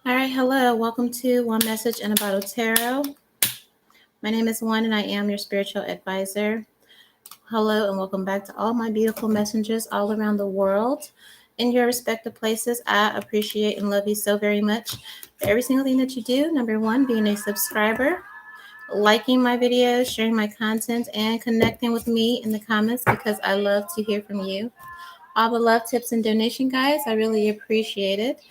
All right, hello. Welcome to One Message in a Bottle Tarot. My name is O.N.E and I am your spiritual advisor. Hello and welcome back to all my beautiful messengers all around the world. In your respective places, I appreciate and love you so very much for every single thing that you do. Number one, being a subscriber, liking my videos, sharing my content, and connecting with me in the comments because I love to hear from you. All the love, tips, and donation, guys. I really appreciate it.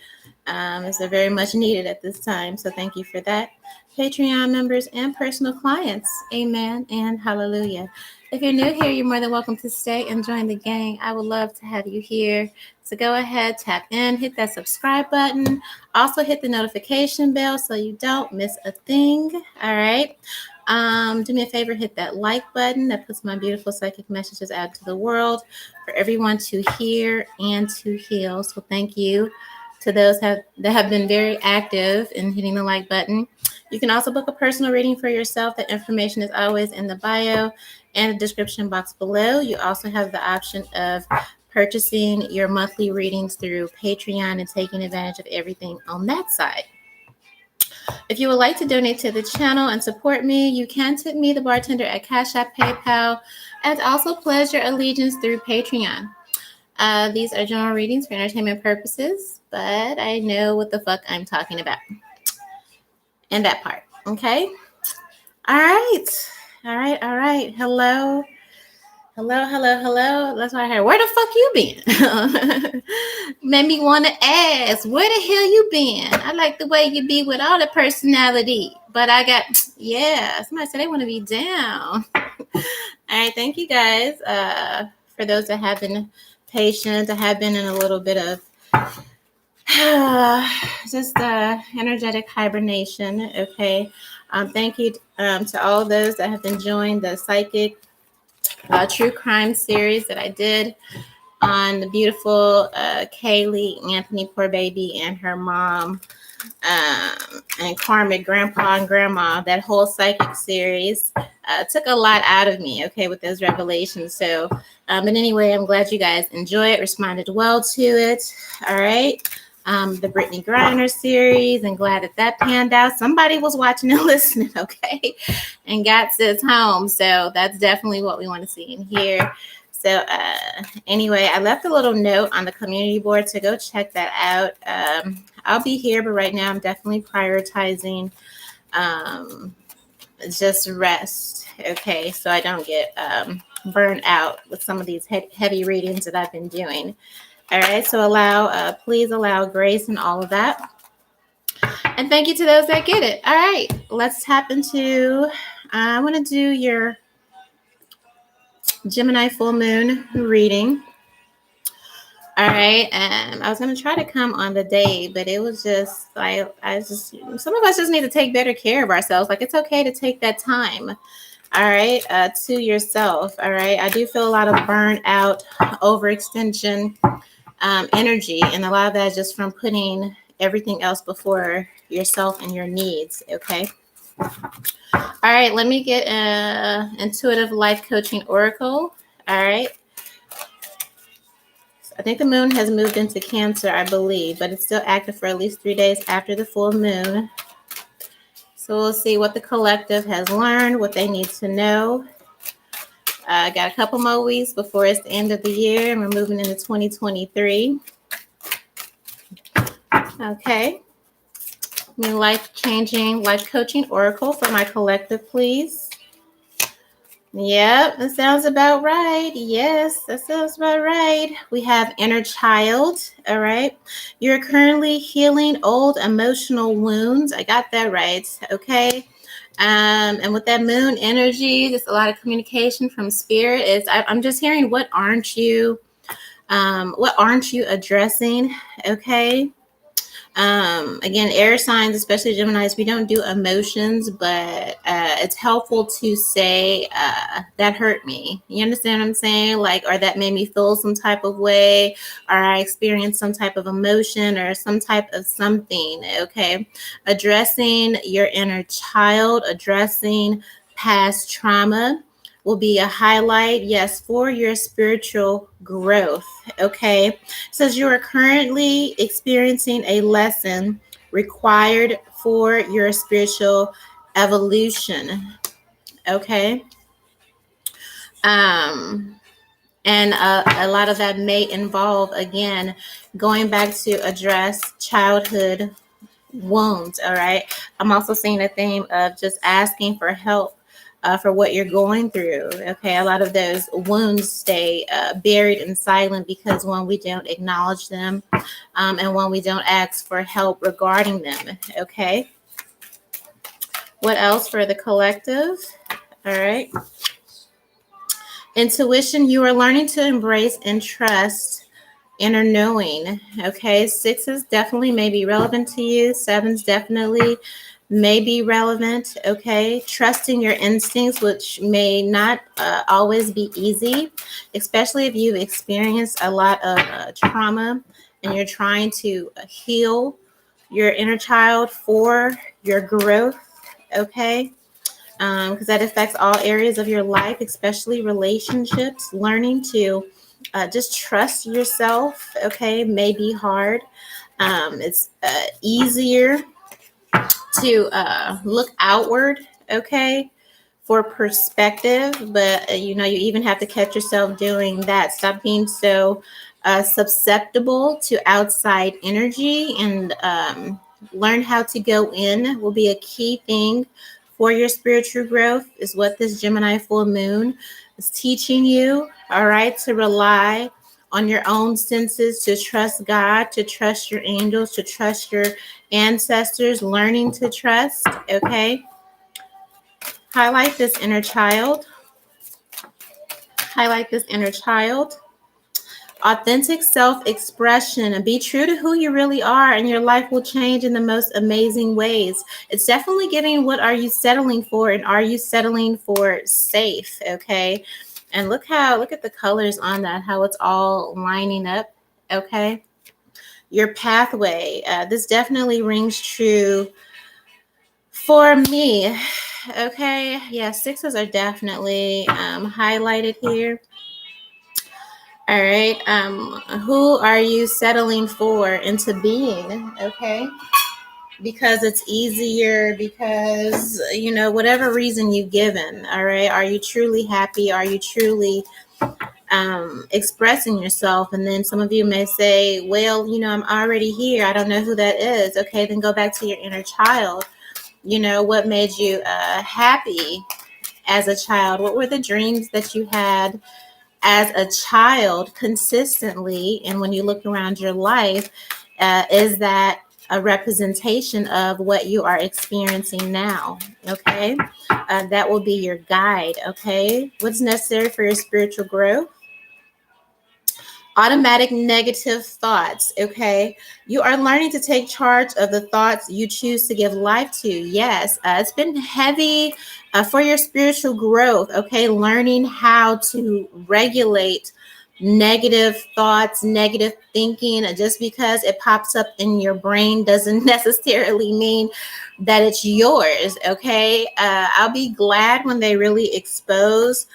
It's very much needed at this time. So thank you for that. Patreon members and personal clients. Amen and hallelujah. If you're new here, you're more than welcome to stay and join the gang. I would love to have you here. So go ahead, tap in, hit that subscribe button. Also hit the notification bell so you don't miss a thing. All right. Do me a favor, hit that like button. That puts my beautiful psychic messages out to the world for everyone to hear and to heal. So thank you to those that have been very active in hitting the like button. You can also book a personal reading for yourself. The information is always in the bio and the description box below. You also have the option of purchasing your monthly readings through Patreon and taking advantage of everything on that side. If you would like to donate to the channel and support me, you can tip me, the bartender, at Cash App, PayPal, and also pledge your allegiance through Patreon. These are general readings for entertainment purposes, but I know what the fuck I'm talking about. And that part, okay? All right. Hello. That's why I heard, where the fuck you been? Made me want to ask, where the hell you been? I like the way you be with all the personality. But I got, somebody said they want to be down. All right, thank you guys. For those that have been patient, I have been in a little bit of just energetic hibernation. Okay. Thank you to all those that have enjoyed the psychic true crime series that I did on the beautiful Kaylee, Anthony, poor baby, and her mom, and Karmic, grandpa and grandma. That whole psychic series took a lot out of me, okay, with those revelations. So, but anyway, I'm glad you guys enjoy it, responded well to it. All right. The Brittany Griner series, and glad that panned out. Somebody was watching and listening, okay, and got sis home. So that's definitely what we want to see in here. So anyway, I left a little note on the community board, so go check that out. I'll be here, but right now I'm definitely prioritizing just rest, okay, so I don't get burned out with some of these heavy readings that I've been doing. All right, so please allow grace and all of that. And thank you to those that get it. All right, let's tap into, I want to do your Gemini full moon reading. All right, I was going to try to come on the day, but it was just, some of us just need to take better care of ourselves. Like, it's okay to take that time. All right, to yourself. All right, I do feel a lot of burnout, overextension, energy, and a lot of that is just from putting everything else before yourself and your needs. Okay. All right, let me get an intuitive life coaching oracle. All right. I think the moon has moved into Cancer, I believe, but it's still active for at least 3 days after the full moon. So we'll see what the collective has learned, what they need to know. I got a couple more weeks before it's the end of the year, and we're moving into 2023. Okay. Life-changing, life coaching oracle for my collective, please. Yep, that sounds about right. Yes, that sounds about right. We have inner child. All right. You're currently healing old emotional wounds. I got that right. Okay. And with that moon energy, just a lot of communication from spirit. I'm just hearing, what aren't you addressing? Okay. Again, air signs, especially Geminis, we don't do emotions, but it's helpful to say, that hurt me. You understand what I'm saying? Like, or that made me feel some type of way, or I experienced some type of emotion or some type of something. Okay. Addressing your inner child, addressing past trauma will be a highlight, yes, for your spiritual growth. Okay. It says you are currently experiencing a lesson required for your spiritual evolution. Okay. Um, and a lot of that may involve, again, going back to address childhood wounds. All right. I'm also seeing a theme of just asking for help for what you're going through. Okay. A lot of those wounds stay buried and silent because when we don't acknowledge them and when we don't ask for help regarding them. Okay. What else for the collective? All right. Intuition, you are learning to embrace and trust inner knowing. Okay, sixes definitely may be relevant to you. Sevens definitely may be relevant. Okay, trusting your instincts, which may not always be easy, especially if you've experienced a lot of trauma and you're trying to heal your inner child for your growth. Okay, because that affects all areas of your life, especially relationships. Learning to just trust yourself, okay, may be hard. It's easier to look outward, okay, for perspective, but you even have to catch yourself doing that. Stop being so susceptible to outside energy and learn how to go in will be a key thing for your spiritual growth, is what this Gemini full moon is teaching you. All right, to rely on your own senses, to trust God, to trust your angels, to trust your ancestors, learning to trust. Okay. Highlight this inner child. Highlight this inner child. Authentic self-expression, and be true to who you really are, and your life will change in the most amazing ways. It's definitely giving what are you settling for, and are you settling for safe? Okay. And look at the colors on that, how it's all lining up. Okay. Your pathway. This definitely rings true for me. Okay. Yeah, sixes are definitely highlighted here. All right. Who are you settling for into being? Okay. Because it's easier, because, whatever reason you've given. All right. Are you truly happy? Are you truly expressing yourself? And then some of you may say, well, I'm already here. I don't know who that is. Okay. Then go back to your inner child. What made you happy as a child? What were the dreams that you had as a child consistently? And when you look around your life, is that a representation of what you are experiencing now? Okay. That will be your guide. Okay. What's necessary for your spiritual growth? Automatic negative thoughts. Okay. You are learning to take charge of the thoughts you choose to give life to. Yes. It's been heavy for your spiritual growth. Okay. Learning how to regulate negative thoughts, negative thinking. Just because it pops up in your brain doesn't necessarily mean that it's yours. Okay. I'll be glad when they really expose.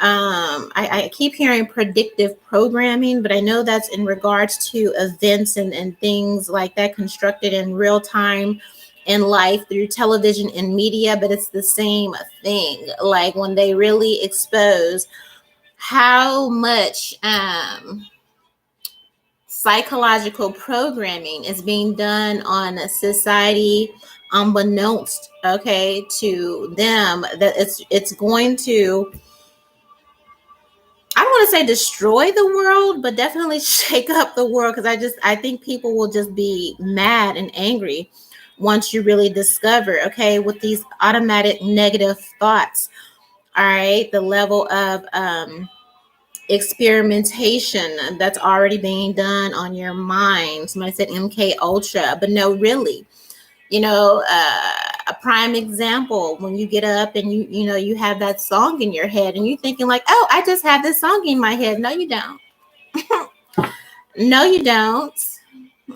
I keep hearing predictive programming, but I know that's in regards to events and things like that constructed in real time in life through television and media, but it's the same thing. Like when they really expose how much psychological programming is being done on a society unbeknownst, okay, to them, that it's going to, I don't want to say destroy the world, but definitely shake up the world, because I think people will just be mad and angry once you really discover, okay, with these automatic negative thoughts. All right, the level of experimentation that's already being done on your mind. Somebody said MK Ultra, but no, really. A prime example, when you get up and you have that song in your head and you're thinking like, oh, I just have this song in my head. No, you don't. No, you don't.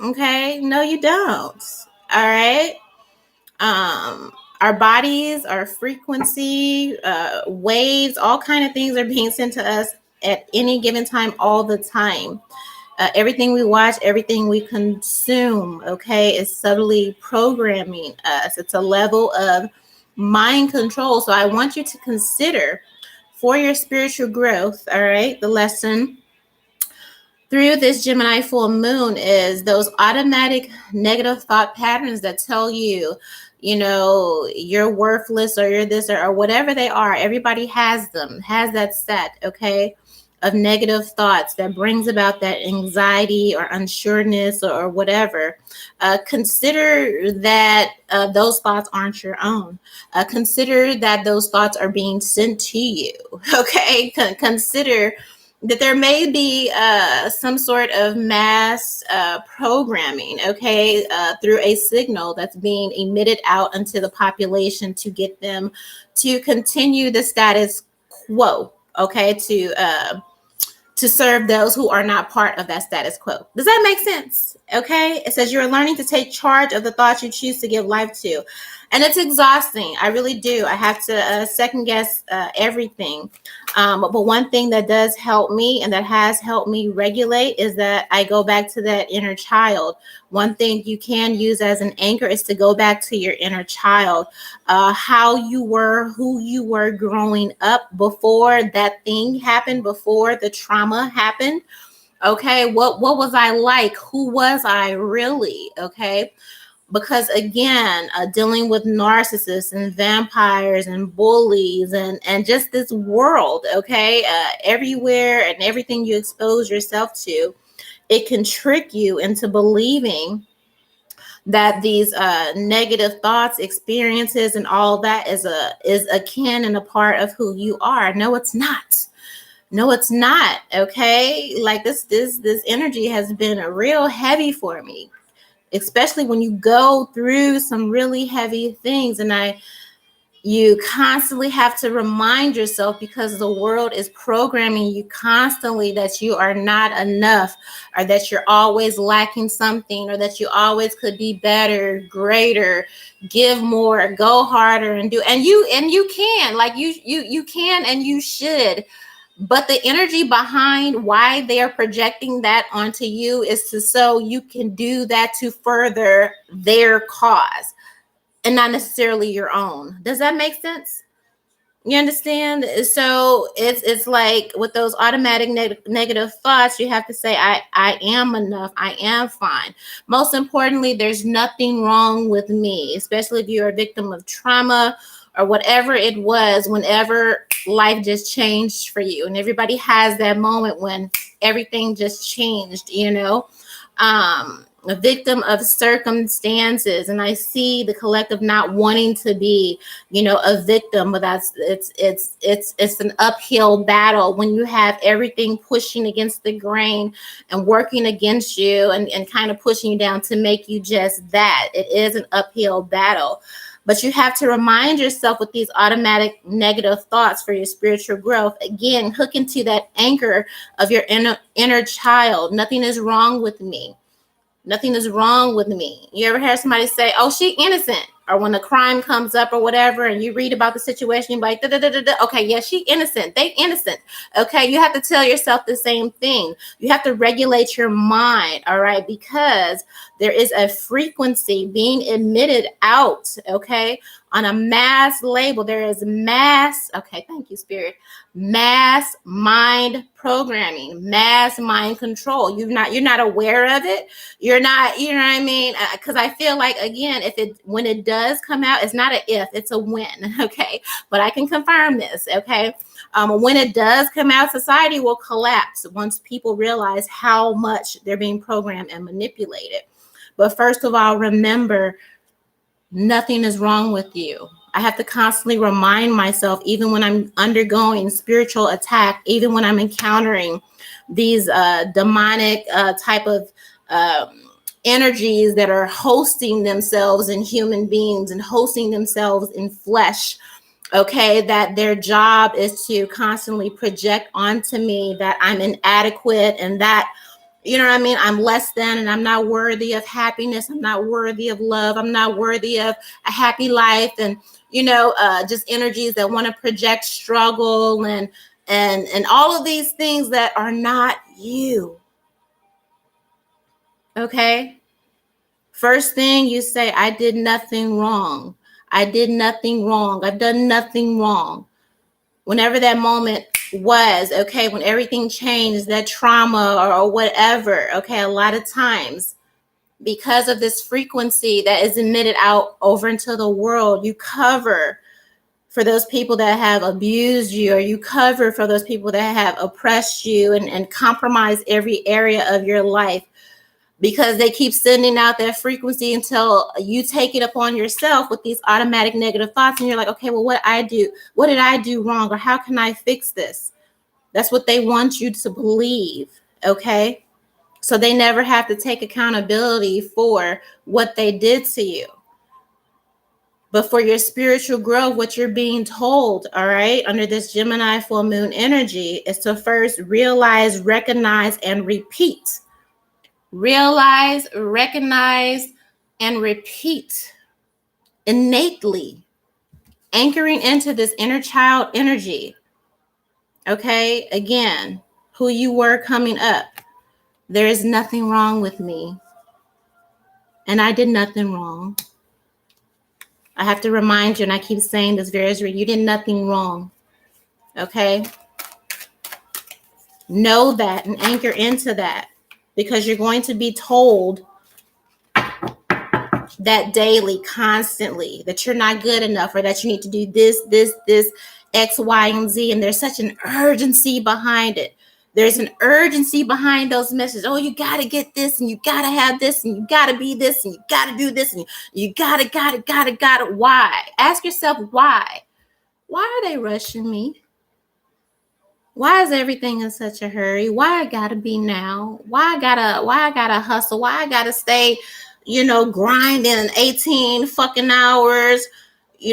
Okay. No, you don't. All right. Our bodies, our frequency, waves, all kind of things are being sent to us at any given time, all the time. Everything we watch, everything we consume, okay, is subtly programming us. It's a level of mind control. So I want you to consider for your spiritual growth, all right, the lesson through this Gemini full moon is those automatic negative thought patterns that tell you, you're worthless or you're this or whatever they are. Everybody has them, has that set, okay, of negative thoughts that brings about that anxiety or unsureness or whatever. Consider that those thoughts aren't your own. Consider that those thoughts are being sent to you, okay? Consider that there may be some sort of mass programming, okay, through a signal that's being emitted out into the population to get them to continue the status quo, okay, to serve those who are not part of that status quo. Does that make sense? Okay. It says you're learning to take charge of the thoughts you choose to give life to. And it's exhausting. I really do. I have to second guess everything. But one thing that does help me and that has helped me regulate is that I go back to that inner child. One thing you can use as an anchor is to go back to your inner child, how you were, who you were growing up before that thing happened, before the trauma happened. Okay, what was I like? Who was I really? Okay, because again, dealing with narcissists and vampires and bullies and just this world, okay, everywhere and everything you expose yourself to, it can trick you into believing that these negative thoughts, experiences, and all that is akin and a part of who you are. No, it's not. No, it's not. Okay, like this energy has been real heavy for me, especially when you go through some really heavy things, and you constantly have to remind yourself, because the world is programming you constantly that you are not enough, or that you're always lacking something, or that you always could be better, greater, give more, go harder, and you can, like you can and you should. But the energy behind why they are projecting that onto you is so you can do that to further their cause and not necessarily your own. Does that make sense? You understand? So it's like with those automatic negative thoughts, you have to say, I am enough. I am fine. Most importantly, there's nothing wrong with me, especially if you're a victim of trauma or whatever it was, whenever life just changed for you. And everybody has that moment when everything just changed, a victim of circumstances. And I see the collective not wanting to be, a victim, but it's an uphill battle when you have everything pushing against the grain and working against you and kind of pushing you down to make you just that. It is an uphill battle. But you have to remind yourself with these automatic negative thoughts for your spiritual growth. Again, hook into that anchor of your inner child. Nothing is wrong with me. Nothing is wrong with me. You ever heard somebody say, oh, she innocent? Or when a crime comes up or whatever, and you read about the situation, you're like, okay, yeah, she innocent. They innocent. Okay, you have to tell yourself the same thing. You have to regulate your mind, all right? Because there is a frequency being emitted out, okay, on a mass label. There is mass, okay, thank you, Spirit, mass mind programming, mass mind control. You're not aware of it. You're not, you know what I mean? Because I feel like, again, when it does come out, it's not an if, it's a when, okay? But I can confirm this, okay? When it does come out, society will collapse once people realize how much they're being programmed and manipulated. But first of all, remember, nothing is wrong with you. I have to constantly remind myself, even when I'm undergoing spiritual attack, even when I'm encountering these demonic type of energies that are hosting themselves in human beings and hosting themselves in flesh, okay, that their job is to constantly project onto me that I'm inadequate and that, you know what I mean, I'm less than, and I'm not worthy of happiness. I'm not worthy of love. I'm not worthy of a happy life. And, just energies that want to project struggle and all of these things that are not you. Okay? First thing you say, I did nothing wrong. I did nothing wrong. I've done nothing wrong. Whenever that moment was, okay, when everything changed, that trauma or whatever, okay, a lot of times, because of this frequency that is emitted out over into the world, you cover for those people that have abused you, or you cover for those people that have oppressed you and compromised every area of your life, because they keep sending out that frequency until you take it upon yourself with these automatic negative thoughts. And you're like, okay, well, what did I do wrong? Or how can I fix this? That's what they want you to believe. Okay. So they never have to take accountability for what they did to you. But for your spiritual growth, what you're being told, all right, under this Gemini full moon energy, is to first realize, recognize, and repeat. Realize, recognize, and repeat innately, anchoring into this inner child energy. Okay, again, who you were coming up. There is nothing wrong with me, and I did nothing wrong. I have to remind you, and I keep saying this very, you did nothing wrong. Okay, know that and anchor into that, because you're going to be told that daily, constantly, that you're not good enough, or that you need to do this, X, Y, and Z. And there's such an urgency behind it. There's an urgency behind those messages. Oh, you got to get this, and you got to have this, and you got to be this, and you got to do this, and you got to. Why? Ask yourself why. Why are they rushing me? Why is everything in such a hurry? Why I gotta be now? Why I gotta hustle? Why I gotta stay, grinding 18 fucking hours,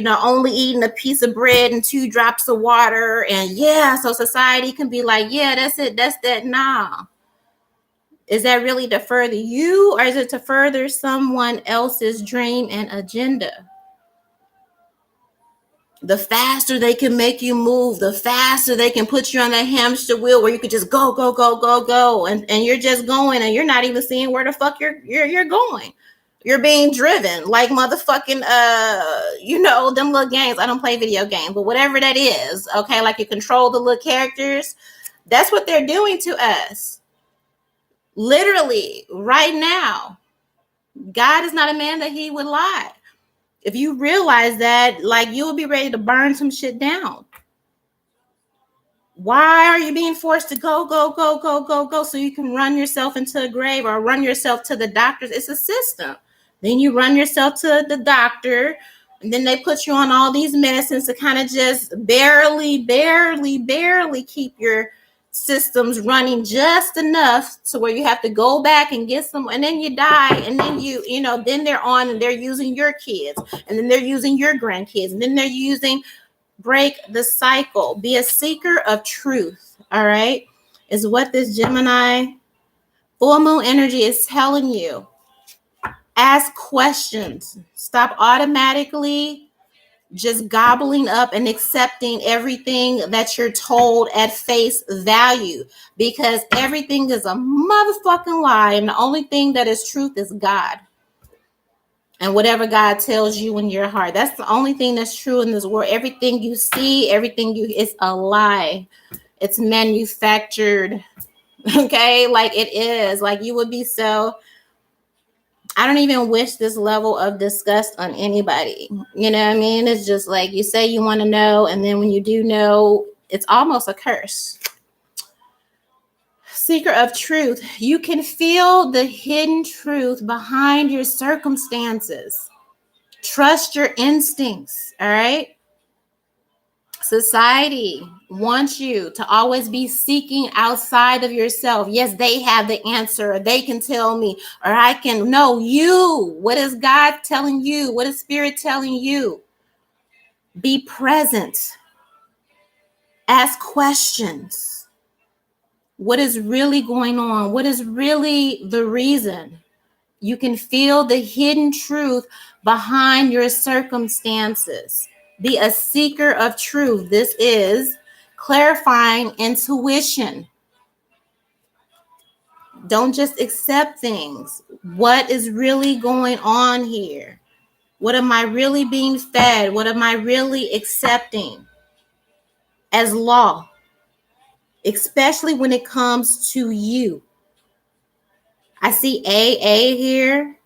only eating a piece of bread and 2 drops of water. And yeah, so society can be like, yeah, that's it, that's that. Nah. Is that really to further you, or is it to further someone else's dream and agenda? The faster they can make you move, the faster they can put you on that hamster wheel where you could just go. And you're just going, and you're not even seeing where the fuck you're going. You're being driven like motherfucking, them little games. I don't play video games, but whatever that is, okay, like you control the little characters. That's what they're doing to us. Literally, right now. God is not a man that he would lie. If you realize that, like, you will be ready to burn some shit down. Why are you being forced to go so you can run yourself into a grave or run yourself to the doctors? It's a system. Then you run yourself to the doctor, and then they put you on all these medicines to kind of just barely keep your systems running just enough to where you have to go back and get some, and then you die, and then then they're on and they're using your kids, and then they're using your grandkids, and then they're using. Break the cycle. Be a seeker of truth. All right, is what this Gemini full moon energy is telling you. Ask questions. Stop automatically just gobbling up and accepting everything that you're told at face value, because everything is a motherfucking lie, and the only thing that is truth is God. And whatever God tells you in your heart, that's the only thing that's true in this world. Everything you see, it's a lie. It's manufactured. Okay, like it is. Like, you would be so. I don't even wish this level of disgust on anybody. You know what I mean? It's just like, you say you want to know, and then when you do know, it's almost a curse. Seeker of truth. You can feel the hidden truth behind your circumstances. Trust your instincts. All right. Society wants you to always be seeking outside of yourself. Yes, they have the answer. They can tell me, or I can know you. What is God telling you? What is Spirit telling you? Be present. Ask questions. What is really going on? What is really the reason? You can feel the hidden truth behind your circumstances. Be a seeker of truth. This is clarifying intuition. Don't just accept things. What is really going on here? What am I really being fed? What am I really accepting as law? Especially when it comes to you. I see AA here.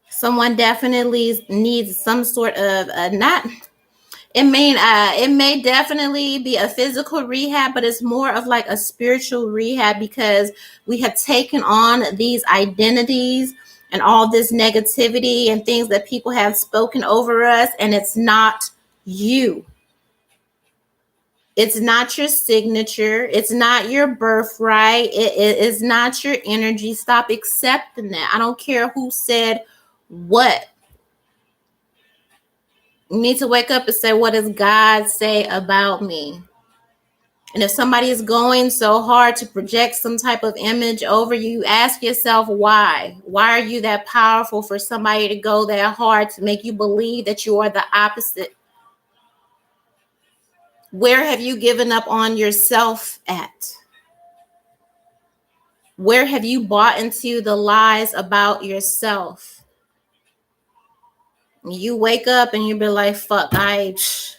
Someone definitely needs some sort of not. It may definitely be a physical rehab, but it's more of like a spiritual rehab, because we have taken on these identities and all this negativity and things that people have spoken over us, and it's not you. It's not your signature. It's not your birthright. It is not your energy. Stop accepting that. I don't care who said what. You need to wake up and say, what does God say about me? And if somebody is going so hard to project some type of image over you, ask yourself why. Why are you that powerful for somebody to go that hard to make you believe that you are the opposite? Where have you given up on yourself at? Where have you bought into the lies about yourself? You wake up and you be like, fuck,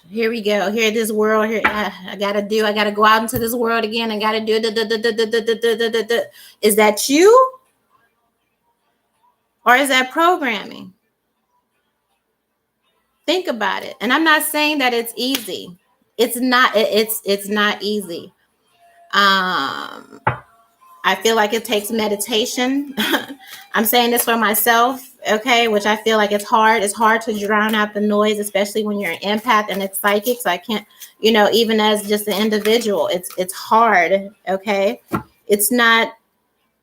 here we go. Here, this world, here, I gotta go out into this world again. I gotta do. Is that you? Or is that programming? Think about it. And I'm not saying that it's easy. It's not, it's not easy. I feel like it takes meditation. I'm saying this for myself, okay, which I feel like it's hard. It's hard to drown out the noise, especially when you're an empath and it's psychic. So I can't, even as just an individual, it's hard, okay? It's not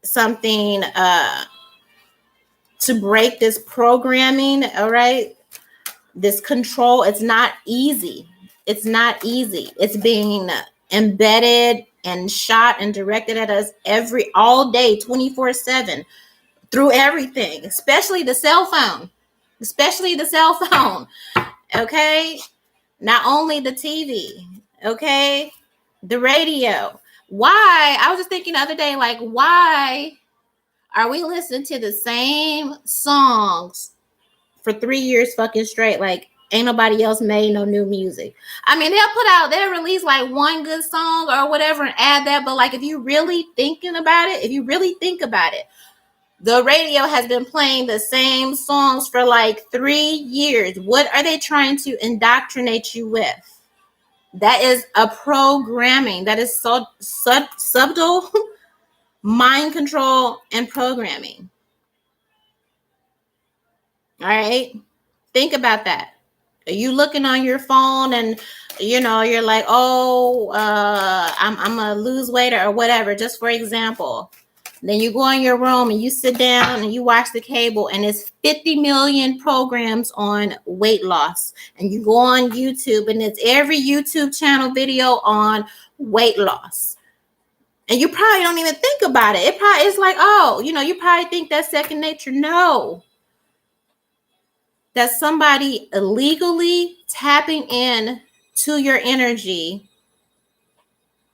something to break this programming, all right? This control, it's not easy. It's not easy. It's being embedded and shot and directed at us all day, 24/7, through everything, especially the cell phone. Okay, not only the TV, okay, the radio. Why? I was just thinking the other day, like, why are we listening to the same songs for 3 years fucking straight? Like, ain't nobody else made no new music. I mean, they'll release like one good song or whatever and add that. But like, if you really think about it, the radio has been playing the same songs for like 3 years. What are they trying to indoctrinate you with? That is a programming. That is so subtle mind control and programming. All right. Think about that. Are you looking on your phone and you're like, I'm gonna lose weight or whatever, just for example. Then you go in your room and you sit down and you watch the cable, and it's 50 million programs on weight loss. And you go on YouTube and it's every YouTube channel video on weight loss. And you probably don't even think about it. It's like, you probably think that's second nature. No. That's somebody illegally tapping in to your energy,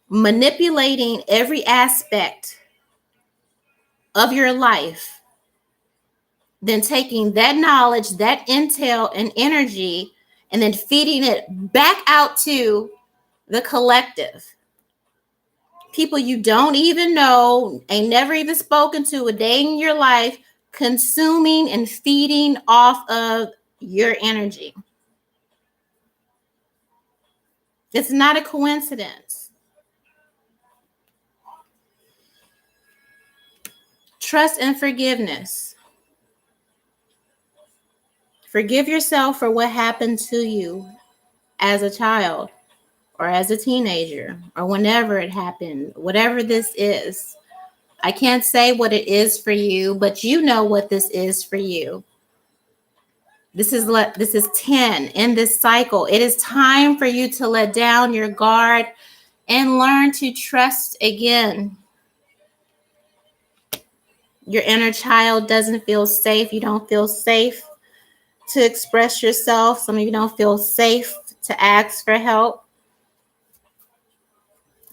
manipulating every aspect of your life, then taking that knowledge, that intel and energy, and then feeding it back out to the collective. People you don't even know, ain't never even spoken to a day in your life, consuming and feeding off of your energy. It's not a coincidence. Trust and forgiveness. Forgive yourself for what happened to you as a child or as a teenager or whenever it happened, whatever this is. I can't say what it is for you, but you know what this is for you. This is 10 in this cycle. It is time for you to let down your guard and learn to trust again. Your inner child doesn't feel safe. You don't feel safe to express yourself. Some of you don't feel safe to ask for help.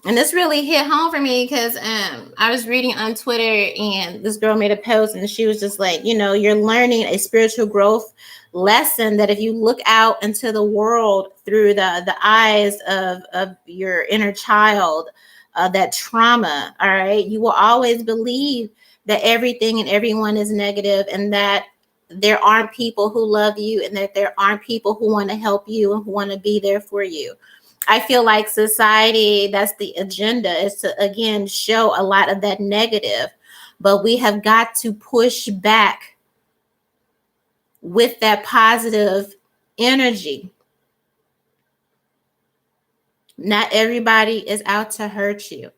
And this really hit home for me because I was reading on Twitter and this girl made a post and she was just like, you're learning a spiritual growth lesson that if you look out into the world through the eyes of your inner child, that trauma, all right, you will always believe that everything and everyone is negative and that there aren't people who love you and that there aren't people who want to help you and who want to be there for you. I feel like society, that's the agenda, is to, again, show a lot of that negative. But we have got to push back with that positive energy. Not everybody is out to hurt you.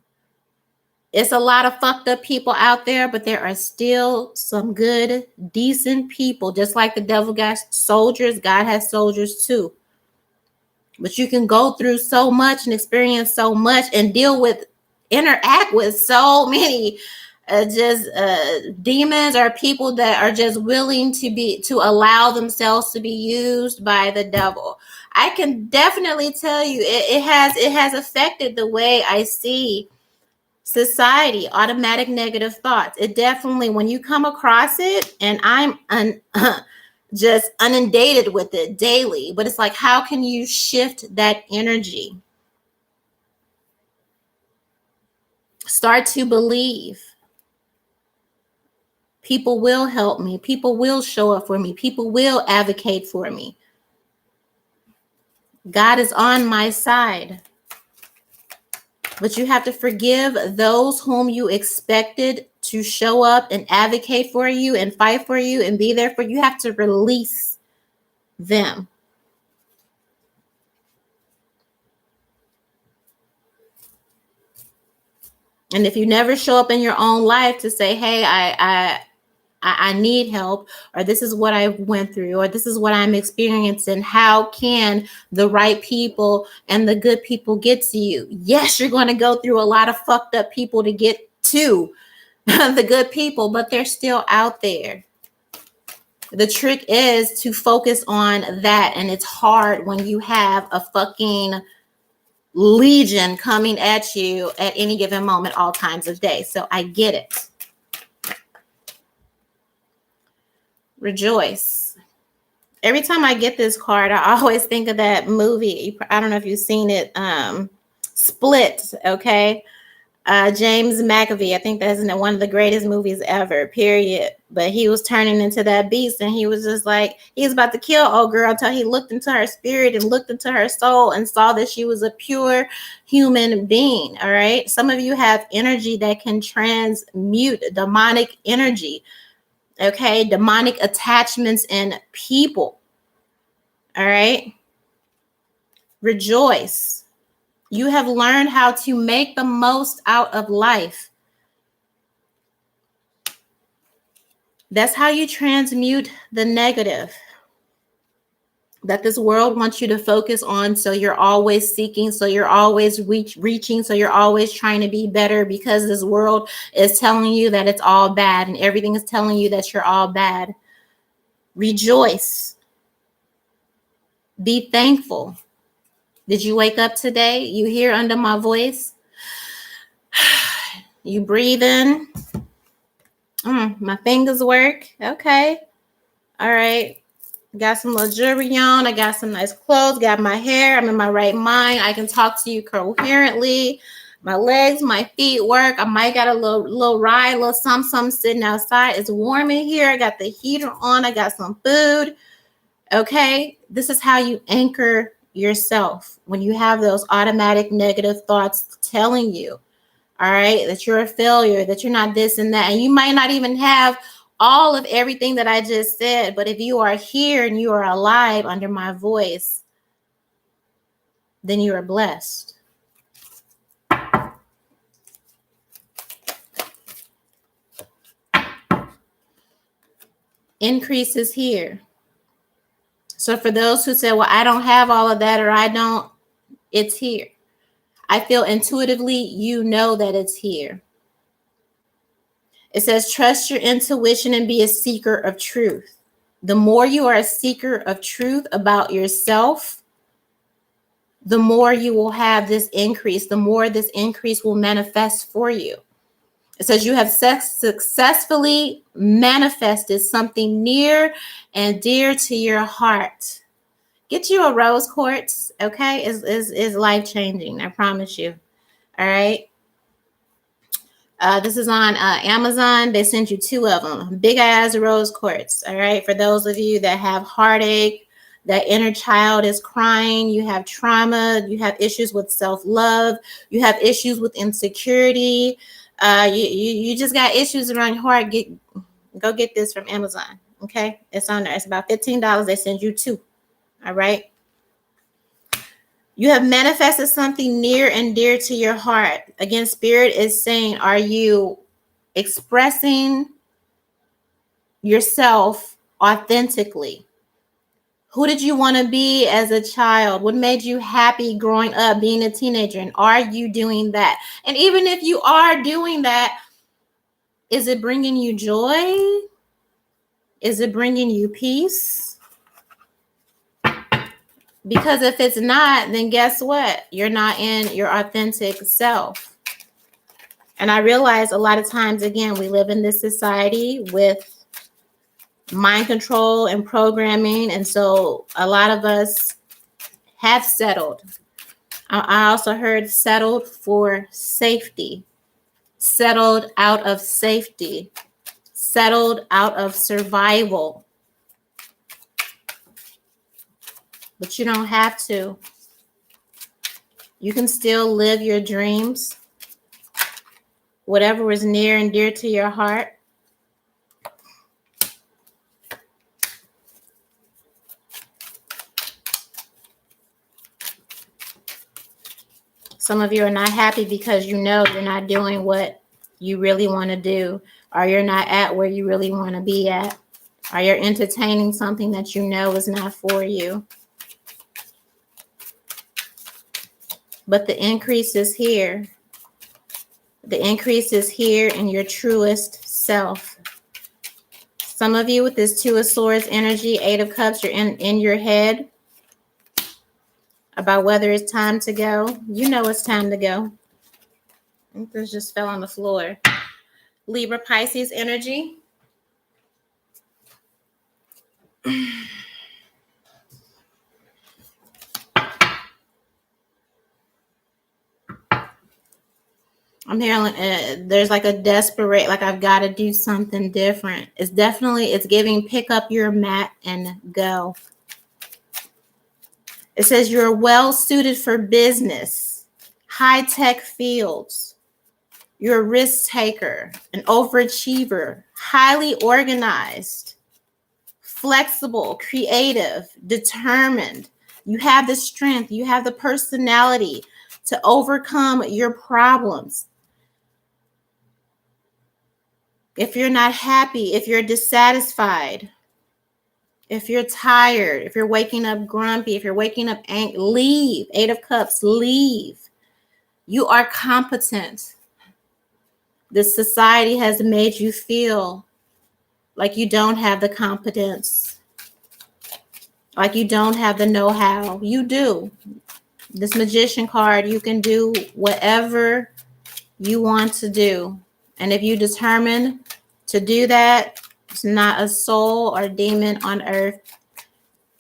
It's a lot of fucked up people out there, but there are still some good, decent people. Just like the devil got soldiers, God has soldiers too. But you can go through so much and experience so much and interact with so many demons or people that are just willing to allow themselves to be used by the devil. I can definitely tell you it has affected the way I see society. Automatic negative thoughts. It definitely, when you come across it, and I'm just inundated with it daily, but it's like, how can you shift that energy? Start to believe people will help me, people will show up for me, people will advocate for me. God is on my side. But you have to forgive those whom you expected to show up and advocate for you and fight for you and be there for you. You have to release them. And if you never show up in your own life to say, hey, I need help, or this is what I went through, or this is what I'm experiencing, how can the right people and the good people get to you? Yes, you're going to go through a lot of fucked up people to get to the good people, but they're still out there. The trick is to focus on that, and it's hard when you have a fucking legion coming at you at any given moment, all times of day. So I get it. Rejoice. Every time I get this card, I always think of that movie. I don't know if you've seen it, Split, okay? James McAvee, I think that's one of the greatest movies ever, period. But he was turning into that beast, and he was just like, he was about to kill old girl until he looked into her spirit and looked into her soul and saw that she was a pure human being, all right? Some of you have energy that can transmute demonic energy, okay? Demonic attachments in people, all right? Rejoice. You have learned how to make the most out of life. That's how you transmute the negative that this world wants you to focus on. So you're always seeking, so you're always reaching, so you're always trying to be better, because this world is telling you that it's all bad and everything is telling you that you're all bad. Rejoice. Be thankful. Did you wake up today? You hear under my voice? You breathe in. My fingers work. Okay. All right. Got some little jewelry on. I got some nice clothes. Got my hair. I'm in my right mind. I can talk to you coherently. My legs, my feet work. I might got a little ride, a little something sitting outside. It's warm in here. I got the heater on. I got some food. Okay. This is how you anchor yourself when you have those automatic negative thoughts telling you, all right, that you're a failure, that you're not this and that. And you might not even have all of everything that I just said, but if you are here and you are alive under my voice, then you are blessed. Increase is here. So for those who say, well, I don't have all of that, or I don't, it's here. I feel intuitively, you know that it's here. It says, trust your intuition and be a seeker of truth. The more you are a seeker of truth about yourself, the more you will have this increase, the more this increase will manifest for you. It says you have successfully manifested something near and dear to your heart. Get you a rose quartz, okay? Is life-changing, I promise you. All right. This is on Amazon. They sent you 2 of them. Big ass rose quartz. All right. For those of you that have heartache, that inner child is crying, you have trauma, you have issues with self-love, you have issues with insecurity, you just got issues around your heart, go get this from Amazon. Okay. It's on there. It's about $15. They send you 2. All right. You have manifested something near and dear to your heart. Again, Spirit is saying, are you expressing yourself authentically? Who did you want to be as a child? What made you happy growing up, being a teenager? And are you doing that? And even if you are doing that, is it bringing you joy? Is it bringing you peace? Because if it's not, then guess what? You're not in your authentic self. And I realize a lot of times, again, we live in this society with mind control and programming. And so a lot of us have settled. I also heard settled for safety, settled out of safety, settled out of survival. But you don't have to. You can still live your dreams, whatever is near and dear to your heart. Some of you are not happy because you know you're not doing what you really want to do, or you're not at where you really want to be at, or you're entertaining something that you know is not for you. But the increase is here. The increase is here in your truest self. Some of you with this 2 of Swords energy, 8 of Cups, you're in your head about whether it's time to go. You know it's time to go. I think this just fell on the floor. Libra, Pisces energy. I'm hearing there's like a desperate, like I've got to do something different. It's giving pick up your mat and go. It says you're well suited for business, high-tech fields. You're a risk taker, an overachiever, highly organized, flexible, creative, determined. You have the strength, you have the personality to overcome your problems. If you're not happy, if you're dissatisfied, if you're tired, if you're waking up grumpy, if you're waking up angry, leave. 8 of Cups, leave. You are competent. This society has made you feel like you don't have the competence, like you don't have the know-how. You do. This Magician card, you can do whatever you want to do. And if you determine to do that, it's not a soul or demon on earth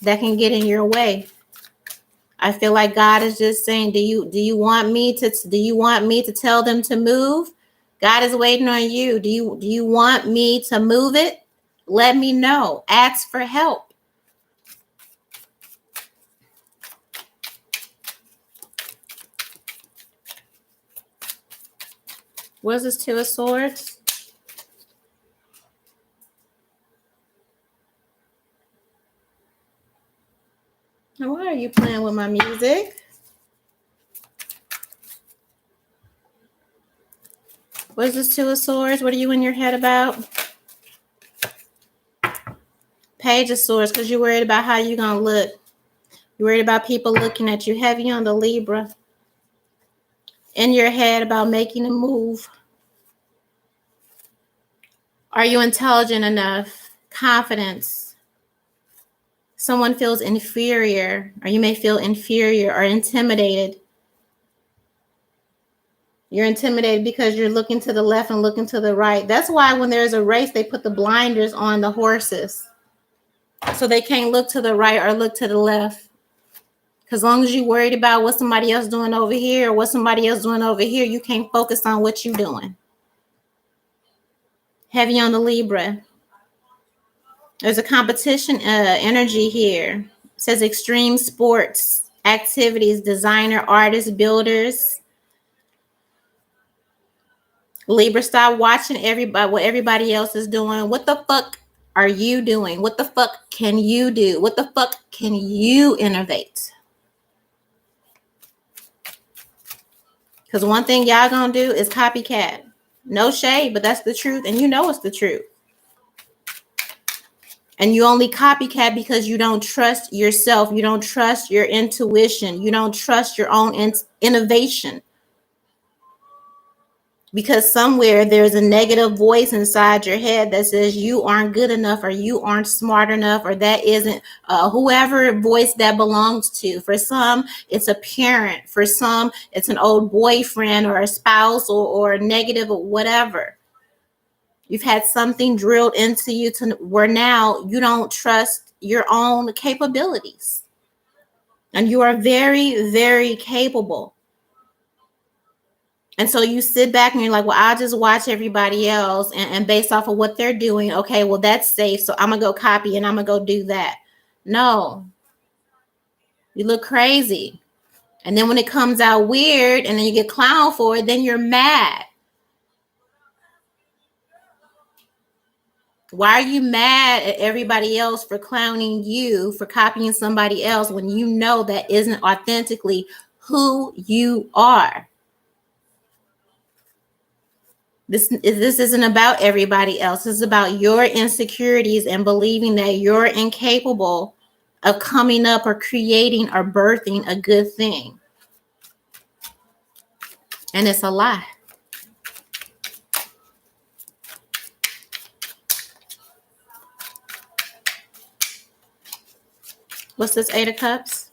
that can get in your way. I feel like God is just saying, do you want me to tell them to move? God is waiting on you. Do you want me to move it? Let me know. Ask for help. What is this 2 of Swords? Now, why are you playing with my music? What is this 2 of Swords? What are you in your head about? Page of Swords, because you're worried about how you're going to look. You're worried about people looking at you. Heavy on the Libra. In your head about making a move. Are you intelligent enough? Confidence. Someone feels inferior, or you may feel inferior or intimidated. You're intimidated because you're looking to the left and looking to the right. That's why when there's a race, they put the blinders on the horses so they can't look to the right or look to the left. Because as long as you're worried about what somebody else doing over here or what somebody else doing over here, you can't focus on what you're doing. Heavy on the Libra. There's a competition energy here. It says extreme sports, activities, designer, artists, builders. Libra, stop watching everybody what everybody else is doing. What the fuck are you doing? What the fuck can you do? What the fuck can you innovate? Because one thing y'all gonna do is copycat. No shade, but that's the truth, and you know it's the truth. And you only copycat because you don't trust yourself. You don't trust your intuition. You don't trust your own innovation. Because somewhere there's a negative voice inside your head that says you aren't good enough, or you aren't smart enough, or that isn't whoever voice that belongs to. For some, it's a parent. For some, it's an old boyfriend or a spouse or negative or whatever. You've had something drilled into you to where now you don't trust your own capabilities. And you are very, very capable. And so you sit back and you're like, well, I'll just watch everybody else and based off of what they're doing. Okay, well, that's safe. So I'm going to go copy and I'm going to go do that. No, you look crazy. And then when it comes out weird and then you get clowned for it, then you're mad. Why are you mad at everybody else for clowning you, for copying somebody else when you know that isn't authentically who you are? This isn't about everybody else. This is about your insecurities and believing that you're incapable of coming up or creating or birthing a good thing. And it's a lie. What's this 8 of Cups?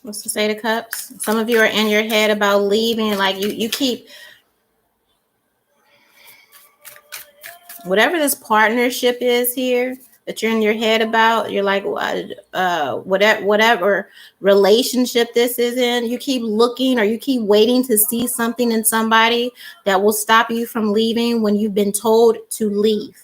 What's this 8 of Cups? Some of you are in your head about leaving. Like you keep, whatever this partnership is here that you're in your head about, you're like, whatever relationship this is in, you keep looking or you keep waiting to see something in somebody that will stop you from leaving when you've been told to leave.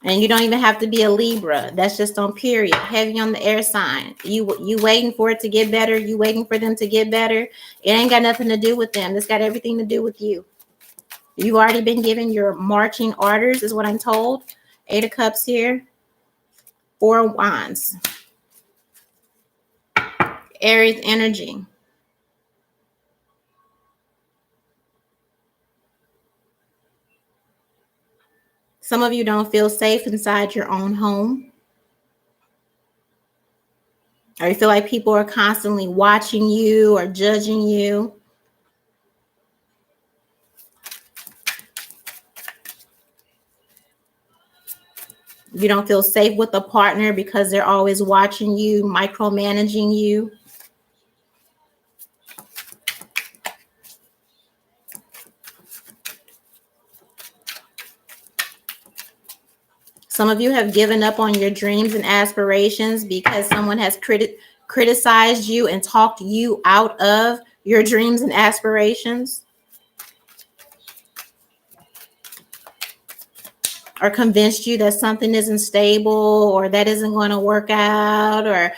And you don't even have to be a Libra. That's just on period. Heavy on the air sign. You waiting for it to get better. You waiting for them to get better. It ain't got nothing to do with them. It's got everything to do with you. You've already been given your marching orders, is what I'm told. 8 of Cups here. 4 of Wands. Aries energy. Some of you don't feel safe inside your own home. Or you feel like people are constantly watching you or judging you. You don't feel safe with a partner because they're always watching you, micromanaging you. Some of you have given up on your dreams and aspirations because someone has criticized you and talked you out of your dreams and aspirations. Or convinced you that something isn't stable or that isn't going to work out. Or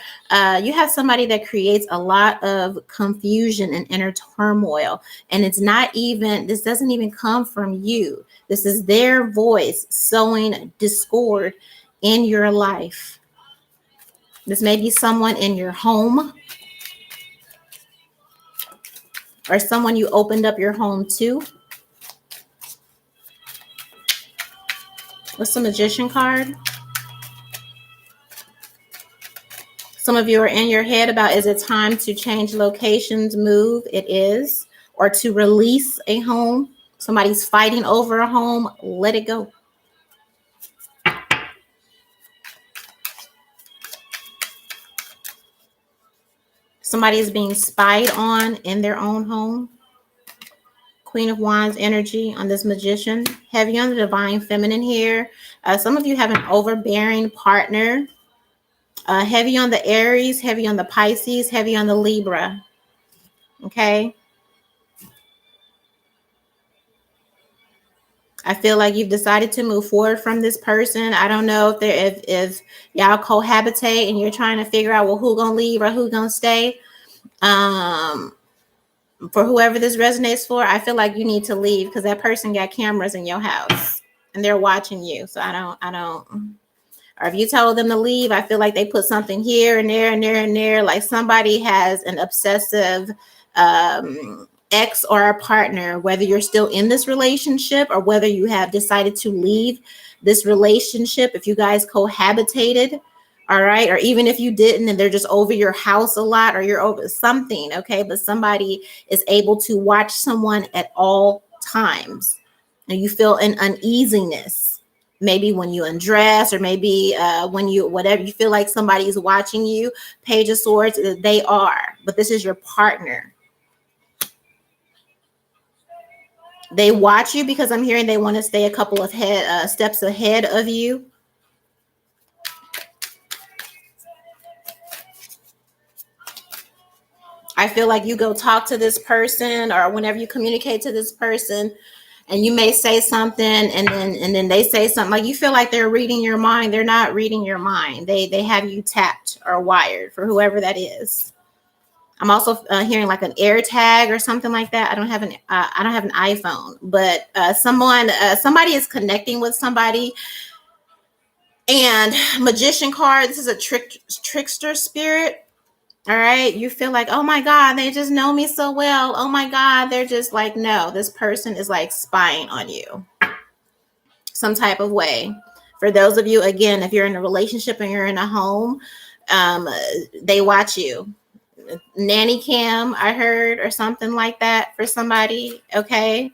you have somebody that creates a lot of confusion and inner turmoil. And it's not even, this doesn't even come from you. This is their voice sowing discord in your life. This may be someone in your home or someone you opened up your home to. What's the Magician card? Some of you are in your head about, is it time to change locations, move? It is. or to release a home. Somebody's fighting over a home. Let it go. Somebody is being spied on in their own home. Queen of Wands energy on this magician. Heavy on the divine feminine here. Some of you have an overbearing partner. Heavy on the Aries, heavy on the Pisces, heavy on the Libra. Okay. I feel like you've decided to move forward from this person. I don't know if y'all cohabitate and you're trying to figure out, well, who gonna leave or who gonna stay. For whoever this resonates for, I feel like you need to leave because that person got cameras in your house and they're watching you. So I don't. Or if you told them to leave, I feel like they put something here and there and there and there. Like somebody has an obsessive ex or a partner, whether you're still in this relationship or whether you have decided to leave this relationship, if you guys cohabitated, all right, or even if you didn't and they're just over your house a lot or you're over something, okay, but somebody is able to watch someone at all times and you feel an uneasiness. Maybe when you undress or maybe when you, whatever, you feel like somebody's watching you. Page of Swords, they are, but this is your partner. They watch you because I'm hearing they want to stay a couple of steps ahead of you. I feel like you go talk to this person or whenever you communicate to this person and you may say something and then they say something, like you feel like they're reading your mind. They're not reading your mind. They have you tapped or wired, for whoever that is. I'm also hearing like an air tag or something like that. I don't have an iPhone, but somebody is connecting with somebody. And magician card, this is a trickster spirit. All right, you feel like, oh my God, they just know me so well. Oh my God, they're just like, no, this person is like spying on you some type of way. For those of you, again, if you're in a relationship and you're in a home, they watch you. Nanny cam, I heard, or something like that for somebody. Okay.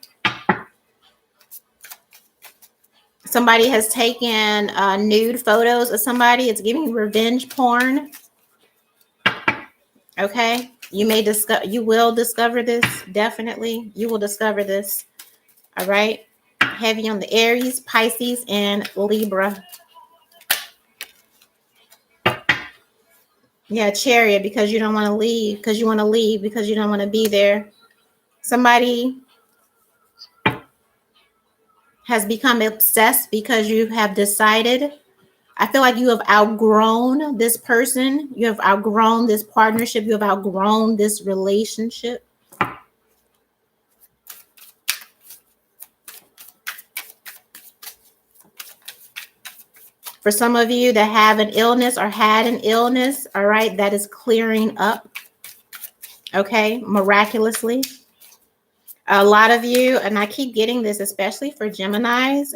Somebody has taken nude photos of somebody. It's giving revenge porn. Okay. You will discover this. Definitely. You will discover this. All right. Heavy on the Aries, Pisces, and Libra. Yeah, Chariot, because you don't want to leave, because you want to leave, because you don't want to be there. Somebody has become obsessed because you have decided. I feel like you have outgrown this person. You have outgrown this partnership. You have outgrown this relationship. For some of you that have an illness or had an illness, all right, that is clearing up, okay, miraculously. A lot of you, and I keep getting this, especially for Geminis,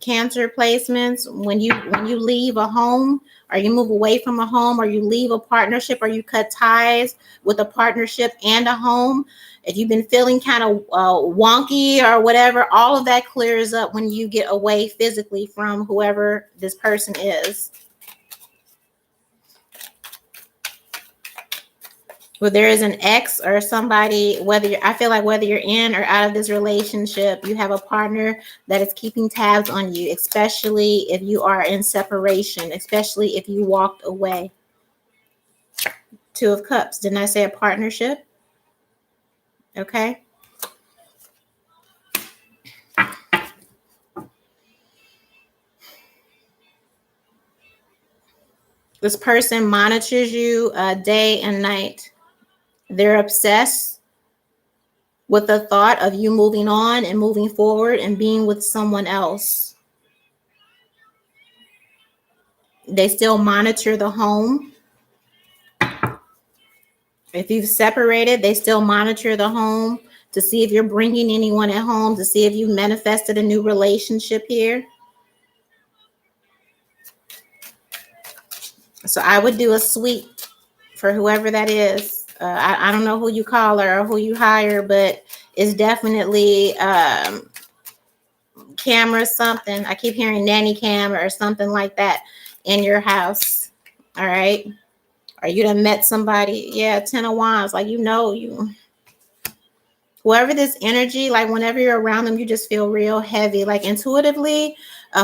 Cancer placements, when you leave a home or you move away from a home or you leave a partnership or you cut ties with a partnership and a home, if you've been feeling kind of wonky or whatever, all of that clears up when you get away physically from whoever this person is. Well, there is an ex or somebody, I feel like whether you're in or out of this relationship, you have a partner that is keeping tabs on you, especially if you are in separation, especially if you walked away. Two of Cups. Didn't I say a partnership? Okay. This person monitors you day and night. They're obsessed with the thought of you moving on and moving forward and being with someone else. They still monitor the home. If you've separated, they still monitor the home to see if you're bringing anyone at home, to see if you've manifested a new relationship here. So I would do a sweep for whoever that is. I don't know who you call her or who you hire, but it's definitely camera something. I keep hearing nanny cam or something like that in your house. All right. Or you done met somebody. Yeah, 10 of Wands. Like, you whoever this energy, like whenever you're around them, you just feel real heavy. Like intuitively,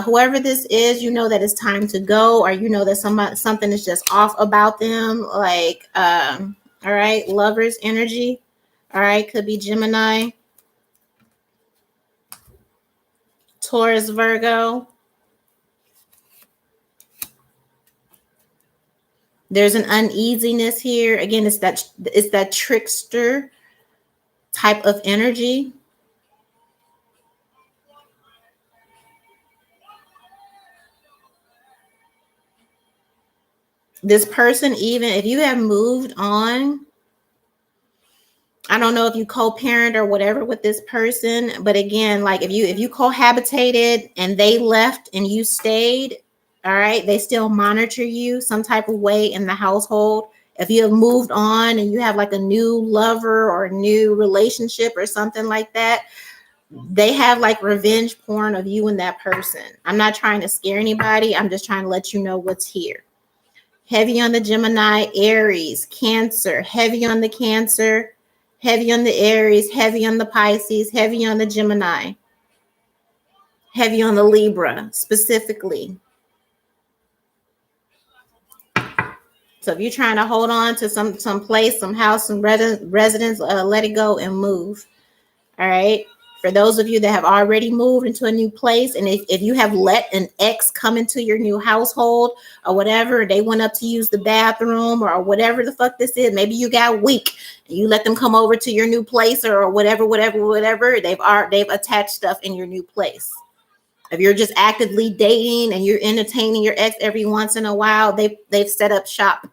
whoever this is, you know that it's time to go, or you know that something is just off about them. Like, all right, lovers energy. All right, could be Gemini, Taurus, Virgo. There's an uneasiness here. Again, it's that trickster type of energy. This person, even if you have moved on, I don't know if you co-parent or whatever with this person, but again, like if you cohabitated and they left and you stayed, all right, they still monitor you some type of way in the household. If you have moved on and you have like a new lover or a new relationship or something like that, they have like revenge porn of you and that person. I'm not trying to scare anybody. I'm just trying to let you know what's here. Heavy on the Gemini, Aries, Cancer, heavy on the Cancer, heavy on the Aries, heavy on the Pisces, heavy on the Gemini, heavy on the Libra specifically. So if you're trying to hold on to some place, some house, some residence, let it go and move. All right. For those of you that have already moved into a new place, and if you have let an ex come into your new household or whatever, they went up to use the bathroom or whatever the fuck this is, maybe you got weak and you let them come over to your new place or whatever, they've attached stuff in your new place. If you're just actively dating and you're entertaining your ex every once in a while, they've set up shop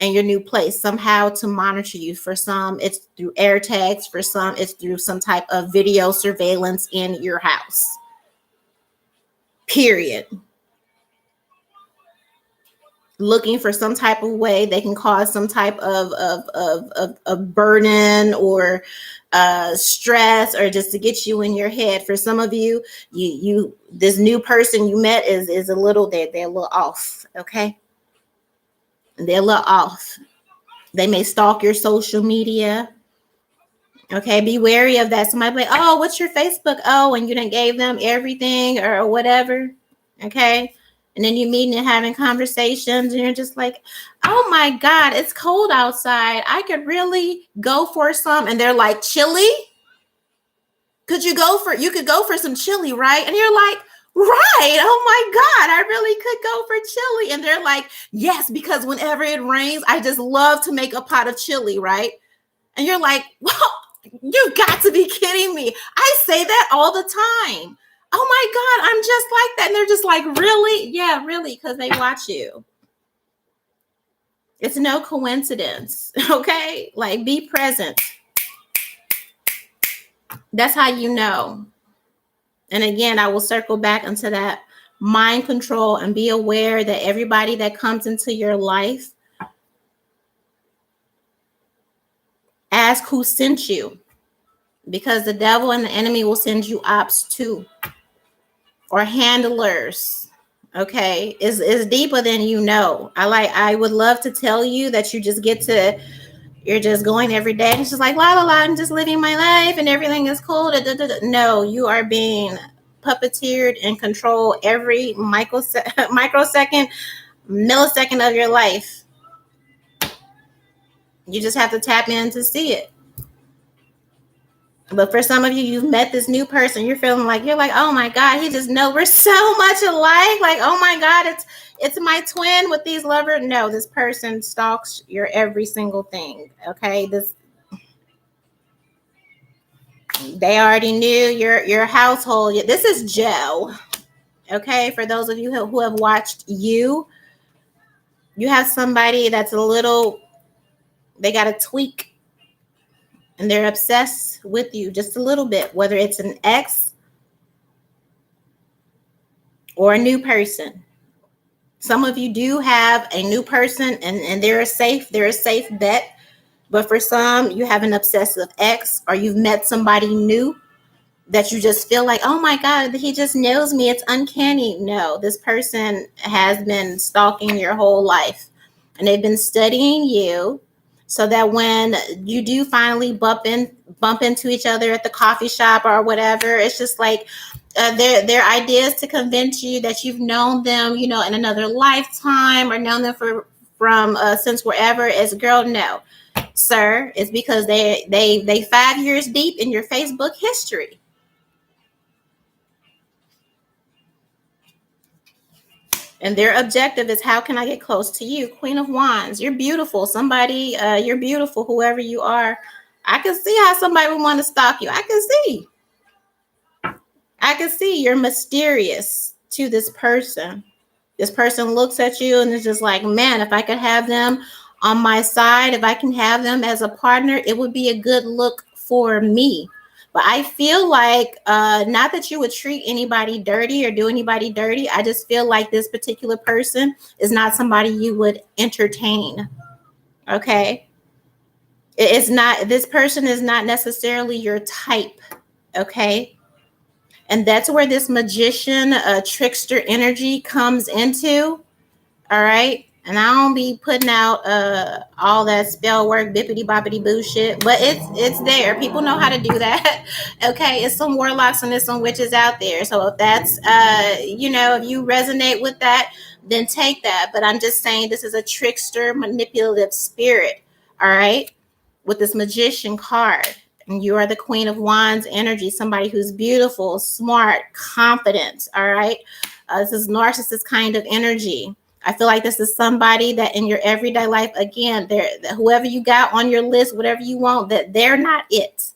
in your new place somehow to monitor you. For some, it's through air tags. For some, it's through some type of video surveillance in your house. Period. Looking for some type of way they can cause some type of burden or stress, or just to get you in your head. For some of you, you this new person you met is a little, they're a little off. Okay, they're a little off. They may stalk your social media. Okay, be wary of that. Somebody be like, oh, what's your Facebook? Oh, and you done gave them everything or whatever. Okay. And then you meeting and having conversations, and you're just like, oh my God, it's cold outside. I could really go for some. And they're like, chili? You could go for some chili, right? And you're like, right. Oh my God, I really could go for chili. And they're like, yes, because whenever it rains, I just love to make a pot of chili, right? And you're like, well, you've got to be kidding me. I say that all the time. Oh my God, I'm just like that. And they're just like, really? Yeah, really, because they watch you. It's no coincidence. Okay? Like, be present. That's how you know. And again, I will circle back into that mind control and be aware that everybody that comes into your life, ask who sent you. Because the devil and the enemy will send you ops too, or handlers. Okay, is deeper than you know. I would love to tell you that you're just going every day and it's just like la la la, I'm just living my life and everything is cool. Da, da, da, da. No, you are being puppeteered and controlled every microsecond, millisecond of your life. You just have to tap in to see it. But for some of you, you've met this new person. You're feeling like, oh my God, he just knows we're so much alike. Like, oh my God, it's my twin with these lovers. No, this person stalks your every single thing. Okay, they already knew your household. This is Joe. Okay, for those of you who have watched you have somebody that's a little, they got a tweak. And they're obsessed with you just a little bit, whether it's an ex or a new person. Some of you do have a new person and they're a safe bet. But for some, you have an obsessive ex, or you've met somebody new that you just feel like, oh my God, he just knows me. It's uncanny. No, this person has been stalking your whole life, and they've been studying you so that when you do finally bump into each other at the coffee shop or whatever, it's just like their ideas to convince you that you've known them, in another lifetime, or known them from since wherever. As girl, no, sir, it's because they 5 years deep in your Facebook history. And their objective is, how can I get close to you? Queen of Wands, you're beautiful. Somebody, you're beautiful, whoever you are. I can see how somebody would want to stalk you. I can see you're mysterious to this person. This person looks at you and is just like, man, if I could have them on my side, if I can have them as a partner, it would be a good look for me. But I feel like, not that you would treat anybody dirty or do anybody dirty. I just feel like this particular person is not somebody you would entertain. Okay. It's not, this person is not necessarily your type. Okay. And that's where this magician, trickster energy comes into. All right. And I don't be putting out all that spell work, bippity boppity bullshit, but it's there. People know how to do that. Okay, it's some warlocks and there's some witches out there. So if that's if you resonate with that, then take that. But I'm just saying, this is a trickster, manipulative spirit. All right, with this magician card. And you are the Queen of Wands energy, somebody who's beautiful, smart, confident. All right. This is narcissist kind of energy. I feel like this is somebody that in your everyday life, again, whoever you got on your list, whatever you want, that they're not it.